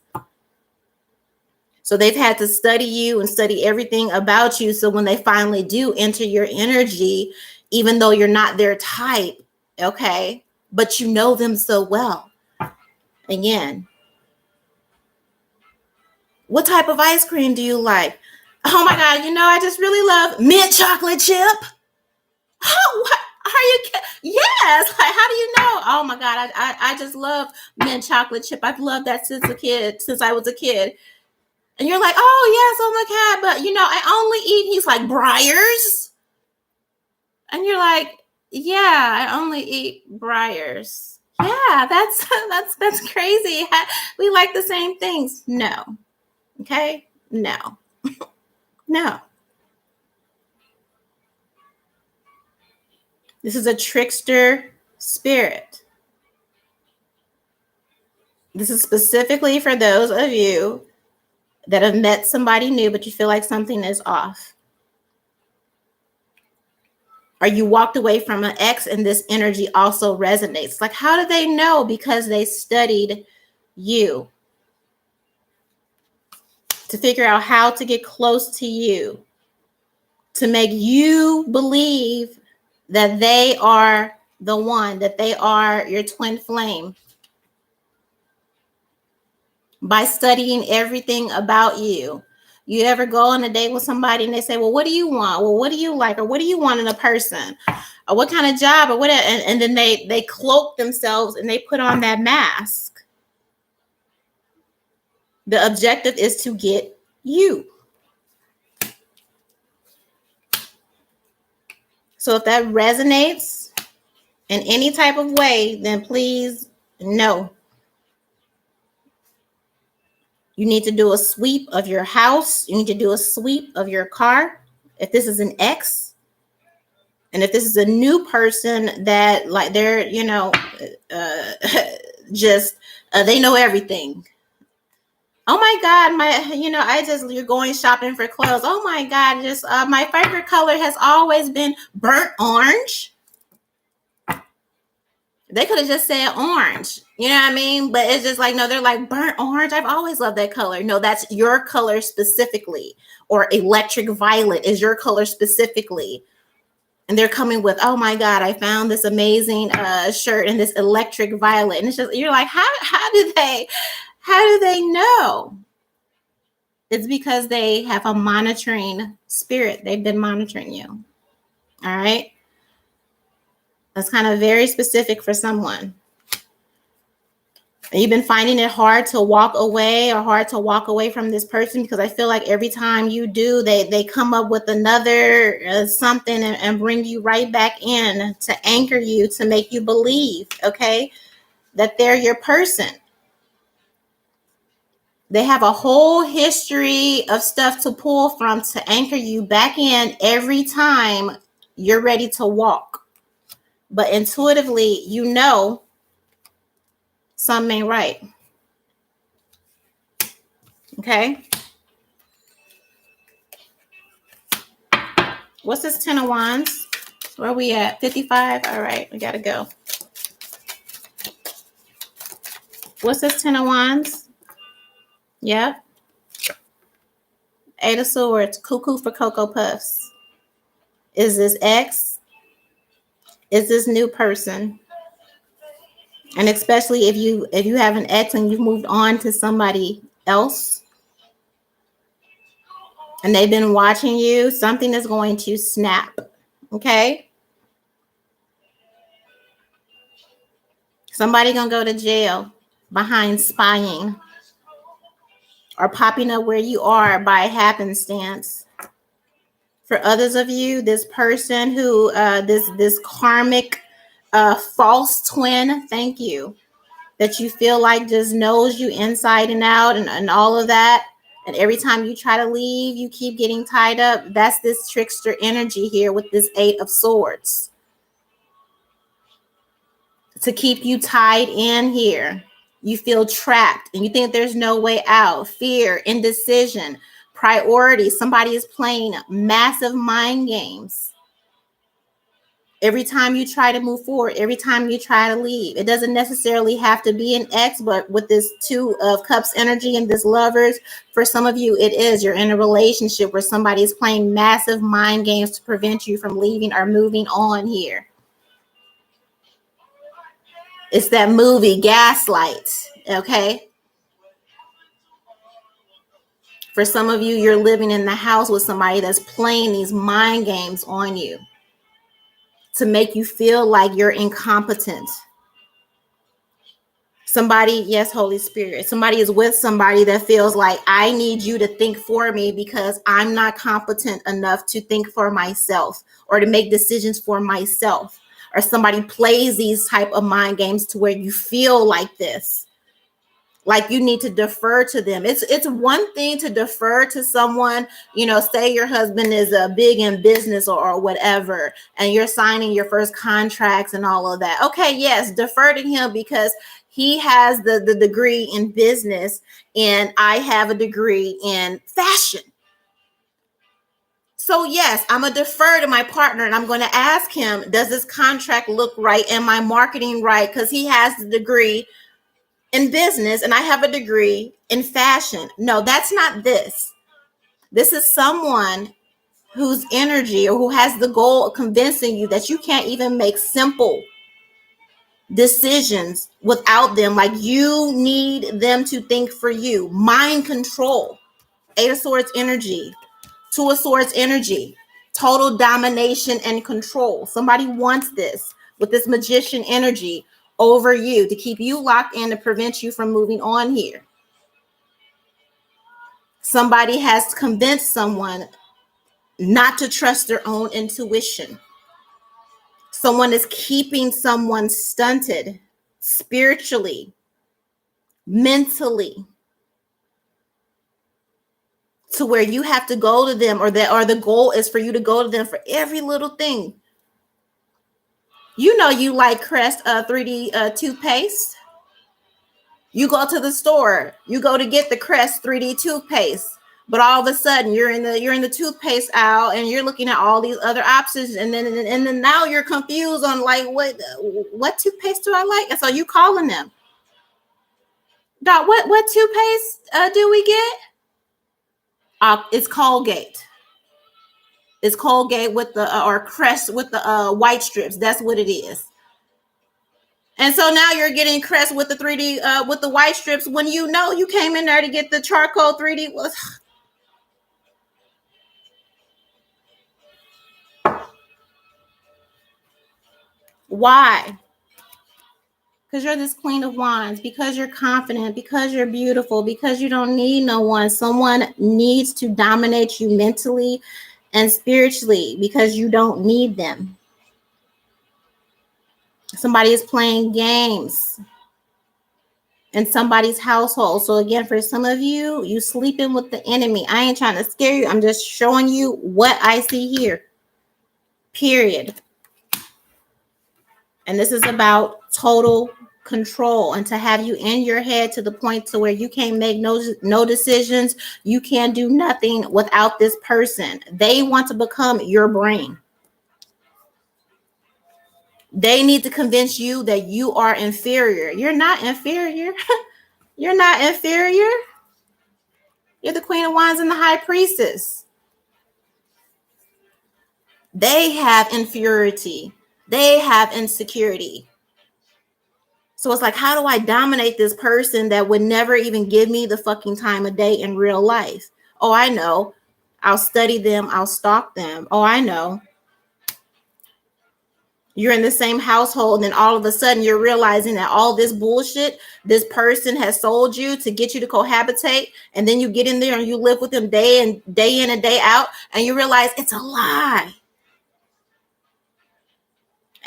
So they've had to study you and study everything about you. So when they finally do enter your energy, even though you're not their type, okay, but you know them so well. Again, what type of ice cream do you like? Oh my God, I just really love mint chocolate chip. Oh, what are you? Yes. Like, how do you know? Oh my God, I just love mint chocolate chip. I've loved that since I was a kid. And you're like, oh yes, oh my God, but I only eat. He's like, Briars, and you're like, yeah, I only eat Briars. Yeah, that's crazy. We like the same things. No, okay, no, no. This is a trickster spirit. This is specifically for those of you that have met somebody new, but you feel like something is off. Or you walked away from an ex and this energy also resonates. Like, how do they know? Because they studied you to figure out how to get close to you, to make you believe that they are the one, that they are your twin flame. By studying everything about you. You ever go on a date with somebody and they say, well, what do you want? Well, what do you like? Or what do you want in a person? Or what kind of job? Or whatever. And then they cloak themselves and they put on that mask. The objective is to get you. So if that resonates in any type of way, then please know. You need to do a sweep of your house. You need to do a sweep of your car. If this is an ex, and if this is a new person that like they're, just they know everything. Oh my God, you're going shopping for clothes. Oh my God, just my favorite color has always been burnt orange. They could have just said orange, you know what I mean? But it's just like, no, they're like, burnt orange. I've always loved that color. No, that's your color specifically. Or electric violet is your color specifically. And they're coming with, oh my God, I found this amazing shirt in this electric violet. And it's just, you're like, how do they know? It's because they have a monitoring spirit. They've been monitoring you. All right. That's kind of very specific for someone. You've been finding it hard to walk away or hard to walk away from this person, because I feel like every time you do, they come up with another something and bring you right back in to anchor you, to make you believe, okay, that they're your person. They have a whole history of stuff to pull from to anchor you back in every time you're ready to walk. But intuitively, you know something ain't right. Okay? What's this 10 of Wands? Where are we at? 55? All right, we got to go. What's this 10 of Wands? Yep. 8 of Swords. Cuckoo for Cocoa Puffs. Is this ex? Is this new person? And especially if you have an ex and you've moved on to somebody else and they've been watching you, something is going to snap. Okay? Somebody gonna go to jail behind spying or popping up where you are by happenstance. For others of you, this person who this karmic false twin, thank you, that you feel like just knows you inside and out and all of that, and every time you try to leave you keep getting tied up. That's this trickster energy here with this 8 of Swords, to keep you tied in here. You feel trapped and you think there's no way out. Fear, indecision, priority. Somebody is playing massive mind games. Every time you try to move forward, every time you try to leave, it doesn't necessarily have to be an ex, but with this 2 of Cups energy and this Lovers, for some of you, it is. You're in a relationship where somebody is playing massive mind games to prevent you from leaving or moving on here. It's that movie Gaslight, okay? For some of you, you're living in the house with somebody that's playing these mind games on you to make you feel like you're incompetent. Somebody, yes, Holy Spirit, somebody is with somebody that feels like, I need you to think for me because I'm not competent enough to think for myself or to make decisions for myself. Or somebody plays these type of mind games to where you feel like this, like you need to defer to them. It's one thing to defer to someone, say your husband is big in business or whatever, and you're signing your first contracts and all of that. Okay, yes, defer to him because he has the degree in business and I have a degree in fashion. So yes, I'm going to defer to my partner and I'm going to ask him, does this contract look right? Am I marketing right? Because he has the degree in business and I have a degree in fashion. No, that's not this. This is someone whose energy or who has the goal of convincing you that you can't even make simple decisions without them. Like you need them to think for you. Mind control. 8 of Swords energy. 2 of Swords energy. Total domination and control. Somebody wants this with this Magician energy over you to keep you locked in to prevent you from moving on here. Somebody has convinced someone not to trust their own intuition. Someone is keeping someone stunted spiritually, mentally, to where you have to go to them, or the goal is for you to go to them for every little thing. You like Crest 3D toothpaste. You go to the store, you go to get the Crest 3D toothpaste, but all of a sudden you're in the toothpaste aisle and you're looking at all these other options, and then now you're confused on like what toothpaste do I like, and so you calling them. Doc, what toothpaste do we get? It's Colgate. It's Colgate with the or Crest with the white strips. That's what it is. And so now you're getting Crest with the 3D with the white strips when you came in there to get the charcoal 3D. Why? Because you're this Queen of Wands, because you're confident, because you're beautiful, because you don't need no one. Someone needs to dominate you mentally and spiritually because you don't need them. Somebody is playing games in somebody's household. So again, for some of you, you sleeping with the enemy. I ain't trying to scare you. I'm just showing you what I see here. Period. And this is about total control, and to have you in your head to the point to where you can't make no decisions. You can't do nothing without this person. They want to become your brain. They need to convince you that you are inferior. You're not inferior. You're not inferior. You're the Queen of Wands and the High Priestess. They have inferiority. They have insecurity. So it's like, how do I dominate this person that would never even give me the fucking time of day in real life? Oh, I know. I'll study them. I'll stalk them. Oh, I know. You're in the same household, and then all of a sudden you're realizing that all this bullshit this person has sold you to get you to cohabitate, and then you get in there and you live with them day in and day out, and you realize it's a lie.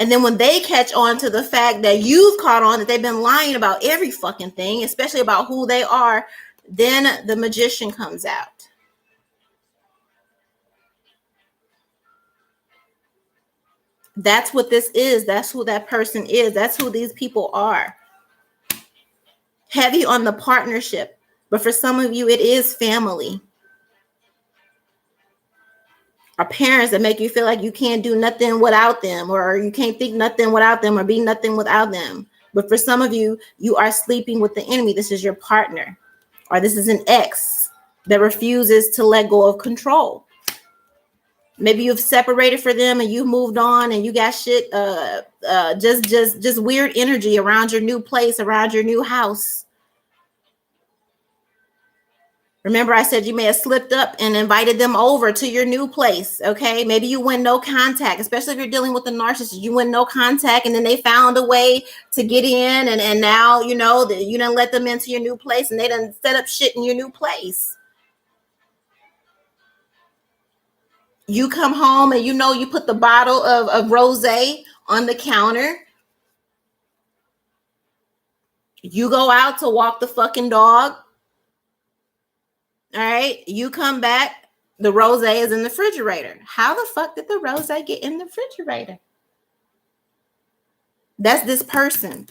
And then when they catch on to the fact that you've caught on that they've been lying about every fucking thing, especially about who they are, then the magician comes out. That's what this is. That's who that person is. That's who these people are. Heavy on the partnership. But for some of you, it is family. Or parents that make you feel like you can't do nothing without them, or you can't think nothing without them, or be nothing without them. But for some of you, you are sleeping with the enemy. This is your partner, or this is an ex that refuses to let go of control. Maybe you've separated for them and you've moved on and you got shit, just weird energy around your new place, around your new house. Remember, I said you may have slipped up and invited them over to your new place. Okay. Maybe you went no contact, especially if you're dealing with a narcissist. You went no contact, and then they found a way to get in. And now, you know, that you done let them into your new place, and they done set up shit in your new place. You come home and you know you put the bottle of rosé on the counter. You go out to walk the fucking dog. All right. You come back. The rosé is in the refrigerator. How the fuck did the rosé get in the refrigerator? That's this person.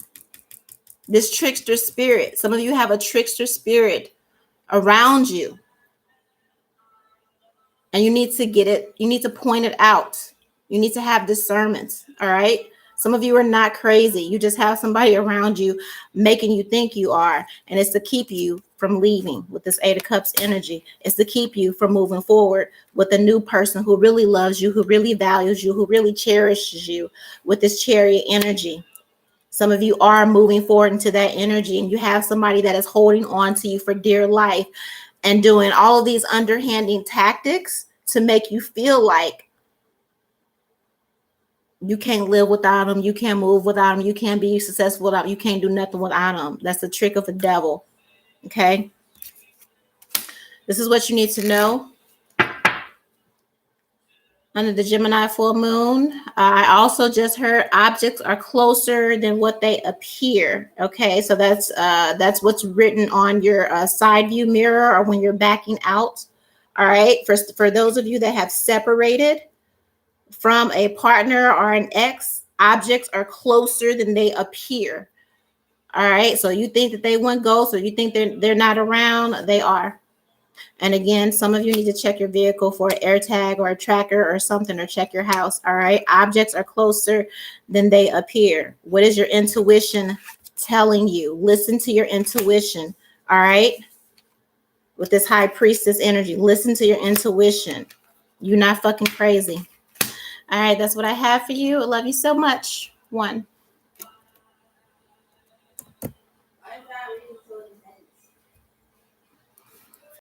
This trickster spirit. Some of you have a trickster spirit around you. And you need to get it. You need to point it out. You need to have discernment. All right. Some of you are not crazy. You just have somebody around you making you think you are. And it's to keep you from leaving with this Eight of Cups energy. It's to keep you from moving forward with a new person who really loves you, who really values you, who really cherishes you with this Chariot energy. Some of you are moving forward into that energy, and you have somebody that is holding on to you for dear life and doing all of these underhanding tactics to make you feel like you can't live without them, you can't move without them, you can't be successful without them, you can't do nothing without them. That's the trick of the devil. Okay. This is what you need to know. Under the Gemini full moon, I also just heard objects are closer than what they appear. Okay, so that's what's written on your side view mirror, or when you're backing out. All right, for those of you that have separated from a partner or an ex, objects are closer than they appear. All right, so you think that they went ghost, or you think they're not around, they are. And again, some of you need to check your vehicle for an air tag or a tracker or something, or check your house. All right. Objects are closer than they appear. What is your intuition telling you? Listen to your intuition. All right. With this High Priestess energy, listen to your intuition. You're not fucking crazy. All right. That's what I have for you. I love you so much. 1.